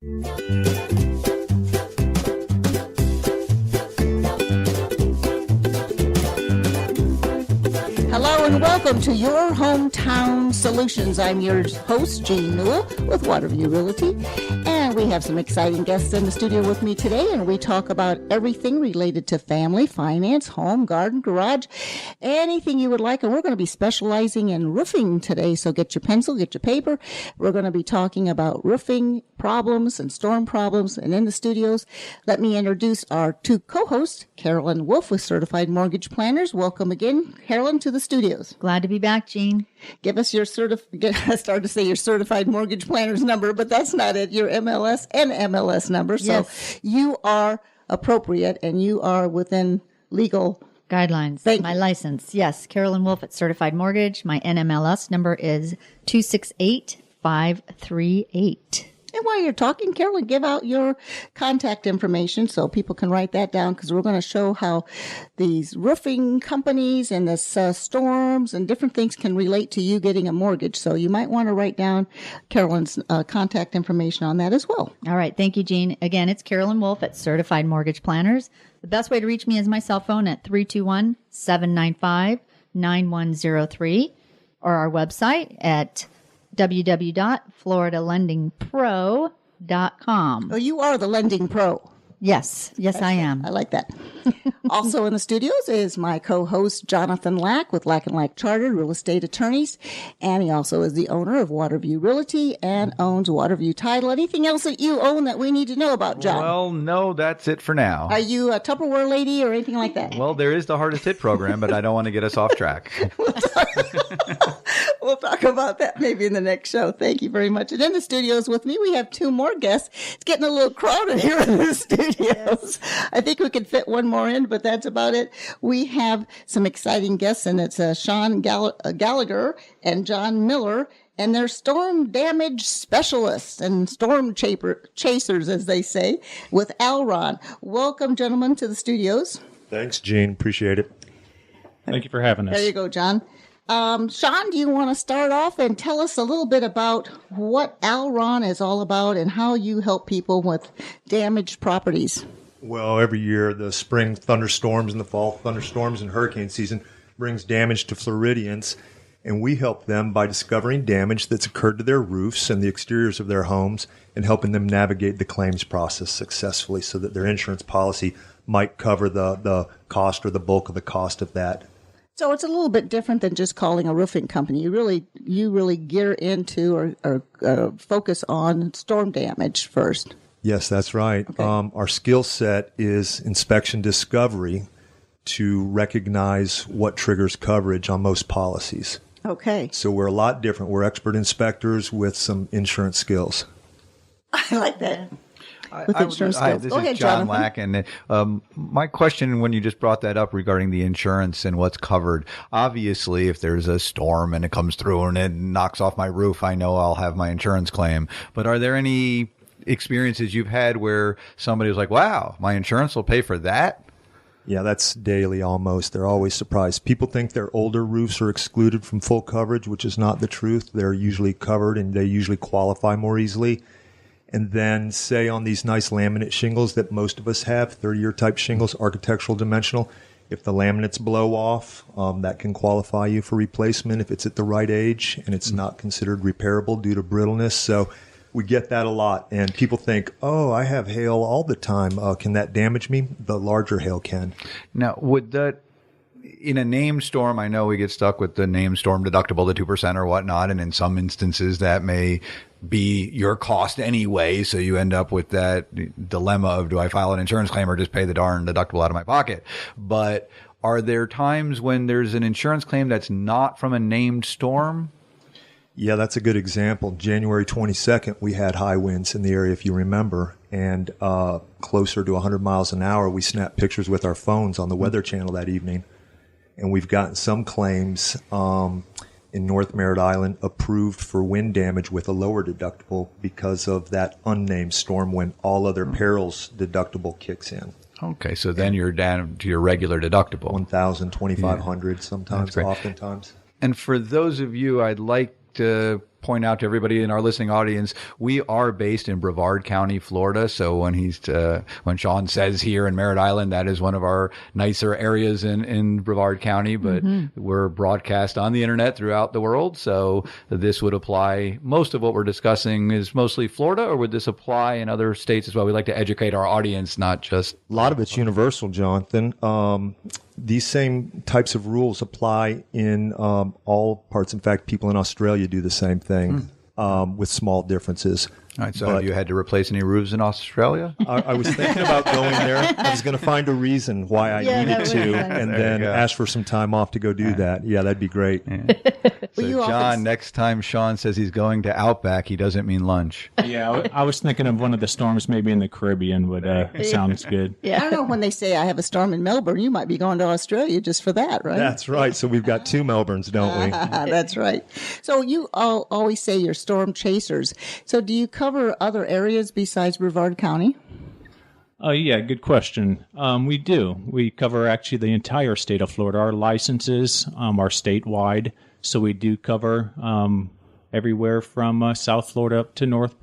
Hello and welcome to Your Hometown Solutions. I'm your host, Jean Newell with Waterview Realty. And we have some exciting guests in the studio with me today, and we talk about everything related to family, finance, home, garden, garage, anything you would like. And we're going to be specializing in roofing today, so get your pencil, get your paper. We're going to be talking about roofing problems and storm problems. And in the studios, let me introduce our two co-hosts, Carolyn Wolf with Certified Mortgage Planners. Welcome again, Carolyn, to the studios. Glad to be back, Jean. Give us your I started to say your Certified Mortgage Planners number, but that's not it. Your MLS and MLS number. Yes. So you are appropriate and you are within legal guidelines. My license. Yes. Carolyn Wolf at Certified Mortgage. My NMLS number is 268538. And while you're talking, Carolyn, give out your contact information so people can write that down, because we're going to show how these roofing companies and the storms and different things can relate to you getting a mortgage. So you might want to write down Carolyn's contact information on that as well. All right. Thank you, Jean. Again, it's Carolyn Wolf at Certified Mortgage Planners. The best way to reach me is my cell phone at 321-795-9103 or our website at www.floridalendingpro.com. Oh, you are the lending pro. Yes. Yes, I am. I like that. Also in the studios is my co-host, Jonathan Lack with Lack & Lack Chartered Real Estate Attorneys. And he also is the owner of Waterview Realty and owns Waterview Title. Anything else that you own that we need to know about, John? Well, no, that's it for now. Are you a Tupperware lady or anything like that? Well, there is the Hardest Hit program, but I don't want to get us off track. We'll talk about that maybe in the next show. Thank you very much. And in the studios with me, we have two more guests. It's getting a little crowded here in the studios. Yes. I think we could fit one more in, but that's about it. We have some exciting guests, and it's Sean Gallagher and John Miller, and they're storm damage specialists and storm chasers, as they say, with Alron. Welcome, gentlemen, to the studios. Thanks, Gene. Appreciate it. Thank you for having us. There you go, John. Sean, do you want to start off and tell us a little bit about what Alron is all about and how you help people with damaged properties? Well, every year the spring thunderstorms and the fall thunderstorms and hurricane season brings damage to Floridians, and we help them by discovering damage that's occurred to their roofs and the exteriors of their homes and helping them navigate the claims process successfully so that their insurance policy might cover the cost or the bulk of the cost of that. So it's a little bit different than just calling a roofing company. You really gear into or focus on storm damage first. Yes, that's right. Okay. Our skill set is inspection discovery to recognize what triggers coverage on most policies. Okay. So we're a lot different. We're expert inspectors with some insurance skills. I like that. With insurance Hi, skills. this Go is ahead, John Jonathan. Lack, and my question when you just brought that up regarding the insurance and what's covered, obviously if there's a storm and it comes through and it knocks off my roof, I know I'll have my insurance claim. But are there any experiences you've had where somebody was like, wow, my insurance will pay for that? Yeah, that's daily almost. They're always surprised. People think their older roofs are excluded from full coverage, which is not the truth. They're usually covered and they usually qualify more easily. And then say on these nice laminate shingles that most of us have, 30-year type shingles, architectural dimensional, if the laminates blow off, that can qualify you for replacement if it's at the right age and it's not considered repairable due to brittleness. So we get that a lot. And people think, oh, I have hail all the time. Can that damage me? The larger hail can. Now, would that, in a named storm, I know we get stuck with the named storm deductible, the 2% or whatnot, and in some instances that may be your cost anyway, so you end up with that dilemma of do I file an insurance claim or just pay the darn deductible out of my pocket? But are there times when there's an insurance claim that's not from a named storm? Yeah, that's a good example. January 22nd, we had high winds in the area, if you remember, and closer to 100 miles an hour. We snapped pictures with our phones on the Weather Channel that evening, and we've gotten some claims in North Merritt Island approved for wind damage with a lower deductible because of that unnamed storm when all other perils deductible kicks in. Okay, so then you're down to your regular deductible. 1,000, 2,500 sometimes, oftentimes. And for those of you, I'd like to point out to everybody in our listening audience, we are based in Brevard County, Florida. So when Sean says here in Merritt Island, that is one of our nicer areas in Brevard County, but we're broadcast on the internet throughout the world. So this would apply. Most of what we're discussing is mostly Florida, or would this apply in other states as well? We like to educate our audience, not just. A lot of it's universal, Jonathan. These same types of rules apply in all parts. In fact, people in Australia do the same thing with small differences. All right, so have you had to replace any roofs in Australia? I was thinking about going there. I was going to find a reason why I needed to, and then ask for some time off to go do that. Yeah, that'd be great. Yeah. So, John, next time Sean says he's going to Outback, he doesn't mean lunch. Yeah, I was thinking of one of the storms maybe in the Caribbean would sounds good. Yeah, I don't know, when they say I have a storm in Melbourne, you might be going to Australia just for that, right? That's right. So we've got 2 Melbournes, don't we? That's right. So you all always say you're storm chasers. So do you cover other areas besides Brevard County? Yeah, good question. We do. We cover actually the entire state of Florida. Our licenses are statewide, so we do cover everywhere from South Florida up to North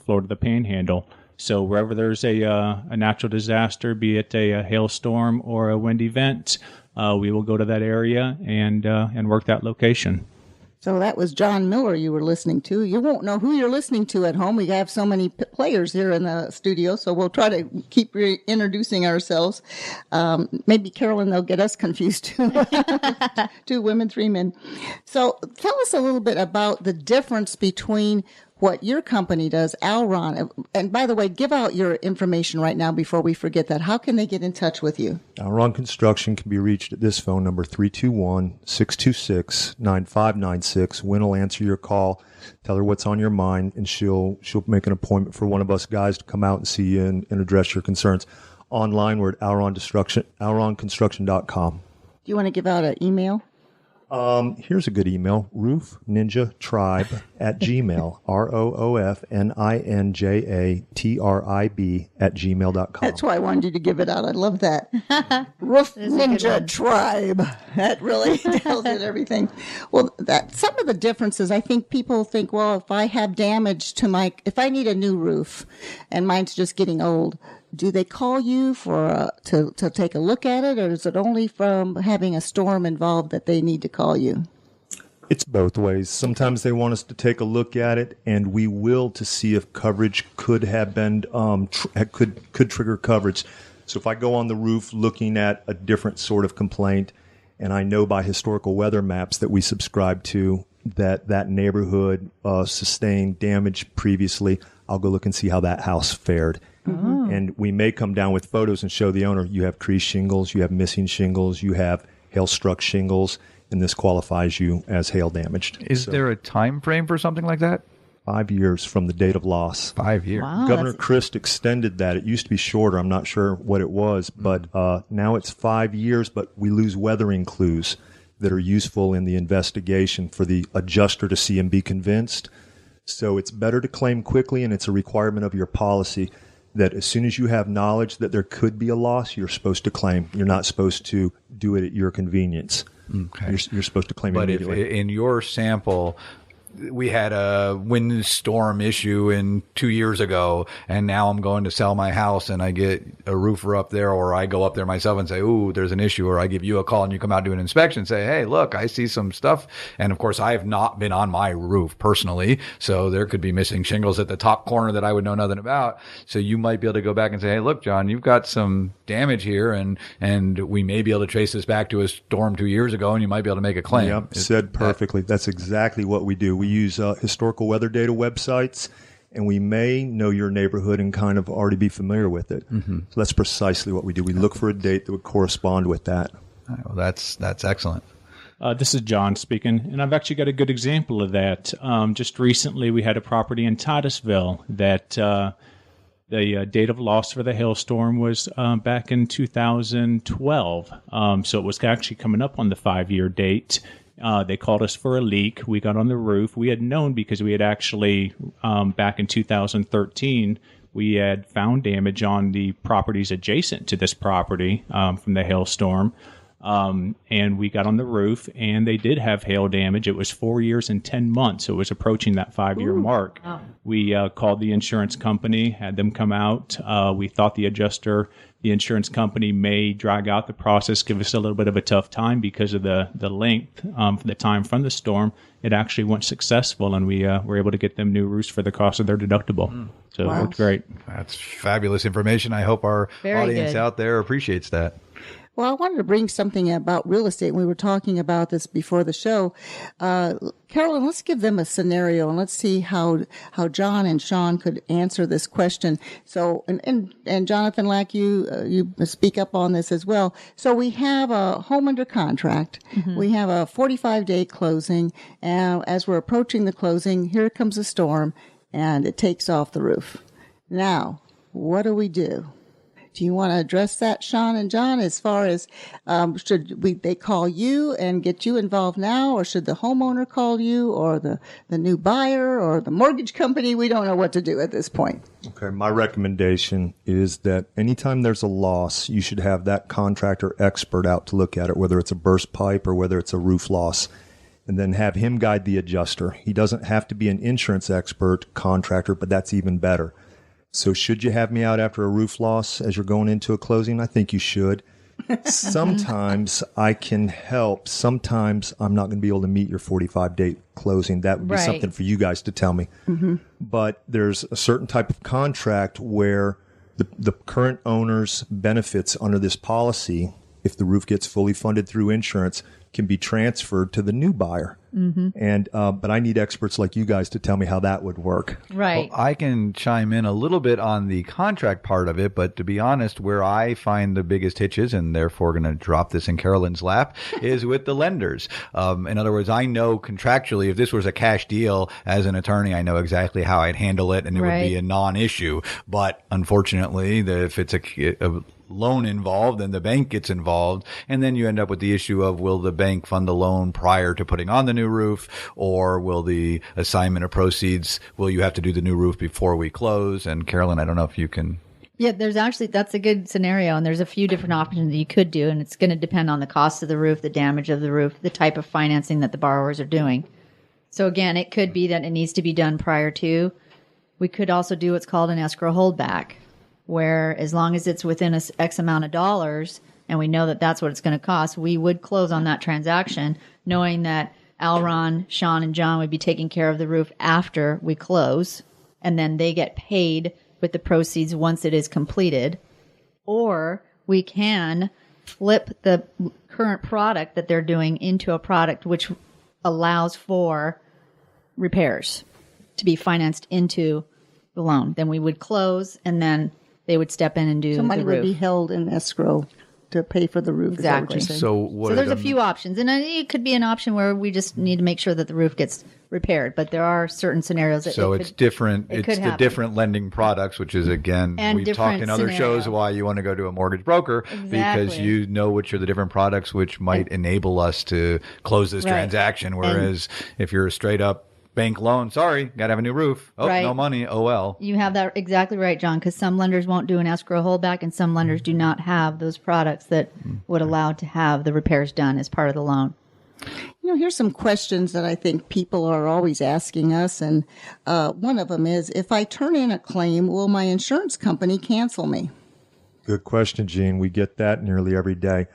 Florida, the Panhandle. So wherever there's a natural disaster, be it a hailstorm or a wind event, we will go to that area and work that location. So that was John Miller you were listening to. You won't know who you're listening to at home. We have so many players here in the studio, so we'll try to keep introducing ourselves. Maybe Carolyn, they'll get us confused too. 2 women, 3 men. So tell us a little bit about the difference between what your company does, Alron. And by the way, give out your information right now before we forget that. How can they get in touch with you? Alron Construction can be reached at this phone number, 321-626-9596. Wynn will answer your call, tell her what's on your mind, and she'll make an appointment for one of us guys to come out and see you and address your concerns. Online, we're at alronconstruction.com. Do you want to give out an email? Here's a good email, roofninjatribe@gmail, roofninjatrib@gmail.com. That's why I wanted you to give it out. I love that. Roof Ninja Tribe. That really tells it everything. Well, some of the differences, I think people think, well, if I have damage to if I need a new roof and mine's just getting old, do they call you to take a look at it, or is it only from having a storm involved that they need to call you? It's both ways. Sometimes they want us to take a look at it, and we will to see if coverage could have been could trigger coverage. So if I go on the roof looking at a different sort of complaint, and I know by historical weather maps that we subscribe to that neighborhood sustained damage previously, I'll go look and see how that house fared. Mm-hmm. And we may come down with photos and show the owner, you have tree shingles, you have missing shingles, you have hail-struck shingles, and this qualifies you as hail damaged. Is there a time frame for something like that? 5 years from the date of loss. 5 years. Wow, Governor Christ extended that. It used to be shorter. I'm not sure what it was, but now it's 5 years, but we lose weathering clues that are useful in the investigation for the adjuster to see and be convinced. So it's better to claim quickly, and it's a requirement of your policy that as soon as you have knowledge that there could be a loss, you're supposed to claim. You're not supposed to do it at your convenience. Okay. You're supposed to claim it immediately. But if in your sample, we had a windstorm issue 2 years ago, and now I'm going to sell my house, and I get a roofer up there, or I go up there myself and say, ooh, there's an issue, or I give you a call and you come out and do an inspection and say, hey, look, I see some stuff. And of course, I have not been on my roof personally, so there could be missing shingles at the top corner that I would know nothing about. So you might be able to go back and say, hey, look, John, you've got some damage here, and we may be able to trace this back to a storm 2 years ago, and you might be able to make a claim. Yep, said perfectly. That's exactly what we do. We use historical weather data websites, and we may know your neighborhood and kind of already be familiar with it. Mm-hmm. So that's precisely what we do. We look for a date that would correspond with that. All right, well, that's excellent. This is John speaking, and I've actually got a good example of that. Just recently, we had a property in Titusville that the date of loss for the hailstorm was back in 2012. So it was actually coming up on the 5-year date. They called us for a leak. We got on the roof. We had known because we had actually, back in 2013, we had found damage on the properties adjacent to this property from the hailstorm. And we got on the roof, and they did have hail damage. It was 4 years and 10 months. So it was approaching that 5-year mark. Wow. We called the insurance company, had them come out. We thought the insurance company may drag out the process, give us a little bit of a tough time because of the length for the time from the storm. It actually went successful, and we were able to get them new roofs for the cost of their deductible. So Wow. it worked great. That's fabulous information. I hope our Very audience good. out there appreciates that. Well, I wanted to bring something about real estate. We were talking about this before the show. Carolyn, let's give them a scenario and let's see how John and Sean could answer this question. So, and Jonathan Lack, you speak up on this as well. So we have a home under contract. Mm-hmm. We have a 45-day closing. And as we're approaching the closing, here comes a storm and it takes off the roof. Now, what do we do? Do you want to address that, Sean and John, as far as should they call you and get you involved now, or should the homeowner call you, or the new buyer, or the mortgage company? We don't know what to do at this point. Okay, my recommendation is that anytime there's a loss, you should have that contractor expert out to look at it, whether it's a burst pipe or whether it's a roof loss, and then have him guide the adjuster. He doesn't have to be an insurance expert contractor, but that's even better. So should you have me out after a roof loss as you're going into a closing? I think you should. Sometimes I can help. Sometimes I'm not going to be able to meet your 45-day closing. That would be Right. something for you guys to tell me. Mm-hmm. But there's a certain type of contract where the current owner's benefits under this policy, if the roof gets fully funded through insurance, can be transferred to the new buyer. Mm-hmm. And but I need experts like you guys to tell me how that would work. Right. Well, I can chime in a little bit on the contract part of it, but to be honest, where I find the biggest hitches, and therefore going to drop this in Carolyn's lap, is with the lenders. In other words, I know contractually, if this was a cash deal, as an attorney, I know exactly how I'd handle it, and it would be a non-issue. But unfortunately, if it's a loan involved, then the bank gets involved, and then you end up with the issue of, will the bank fund the loan prior to putting on the new roof, or will the assignment of proceeds, will you have to do the new roof before we close? And Carolyn, I don't know if you can. Yeah, that's a good scenario, and there's a few different options that you could do, and it's going to depend on the cost of the roof, the damage of the roof, the type of financing that the borrowers are doing. So again, it could be that it needs to be done prior to. We could also do what's called an escrow holdback, where as long as it's within a X amount of dollars and we know that that's what it's going to cost, we would close on that transaction, knowing that Alron, Sean, and John would be taking care of the roof after we close, and then they get paid with the proceeds once it is completed. Or we can flip the current product that they're doing into a product which allows for repairs to be financed into the loan. Then we would close, and then they would step in and do So money the roof. would be held in escrow to pay for the roof. Exactly. Is that what you're saying? So So there's a few options, and it could be an option where we just need to make sure that the roof gets repaired. But there are certain scenarios that it's different. it It's could the happen. different lending products, which is, again, And we've talked different in other shows scenario. why you want to go to a mortgage broker, because Exactly. you know which are the different products which might enable us to close this Right. transaction. Whereas if you're a straight up bank loan, sorry, got to have a new roof. Oh, Right. no money. Oh, well. You have that exactly right, John, because some lenders won't do an escrow holdback, and some lenders do not have those products that would allow to have the repairs done as part of the loan. You know, here's some questions that I think people are always asking us, and one of them is, if I turn in a claim, will my insurance company cancel me? Good question, Gene. We get that nearly every day.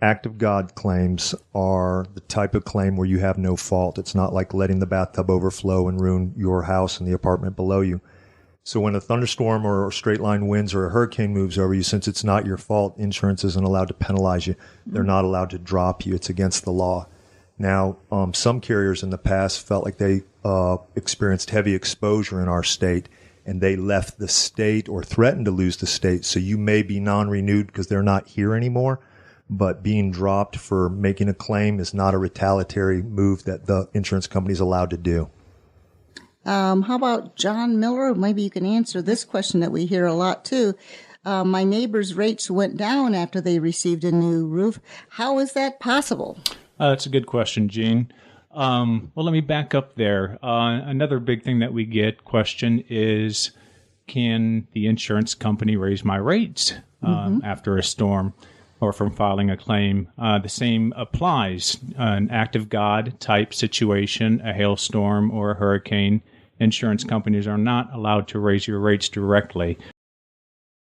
Act of God claims are the type of claim where you have no fault. It's not like letting the bathtub overflow and ruin your house and the apartment below you. So when a thunderstorm or straight line winds or a hurricane moves over you, since it's not your fault, insurance isn't allowed to penalize you. They're not allowed to drop you. It's against the law. Now, some carriers in the past felt like they experienced heavy exposure in our state, and they left the state or threatened to lose the state. So you may be non-renewed because they're not here anymore, but being dropped for making a claim is not a retaliatory move that the insurance company is allowed to do. How about John Miller? Maybe you can answer this question that we hear a lot too. My neighbor's rates went down after they received a new roof. How is that possible? That's a good question, Gene. Well, let me back up there. Another big thing that we get question is, can the insurance company raise my rates after a storm? or from filing a claim. The same applies. An act of God type situation, a hailstorm or a hurricane, insurance companies are not allowed to raise your rates directly.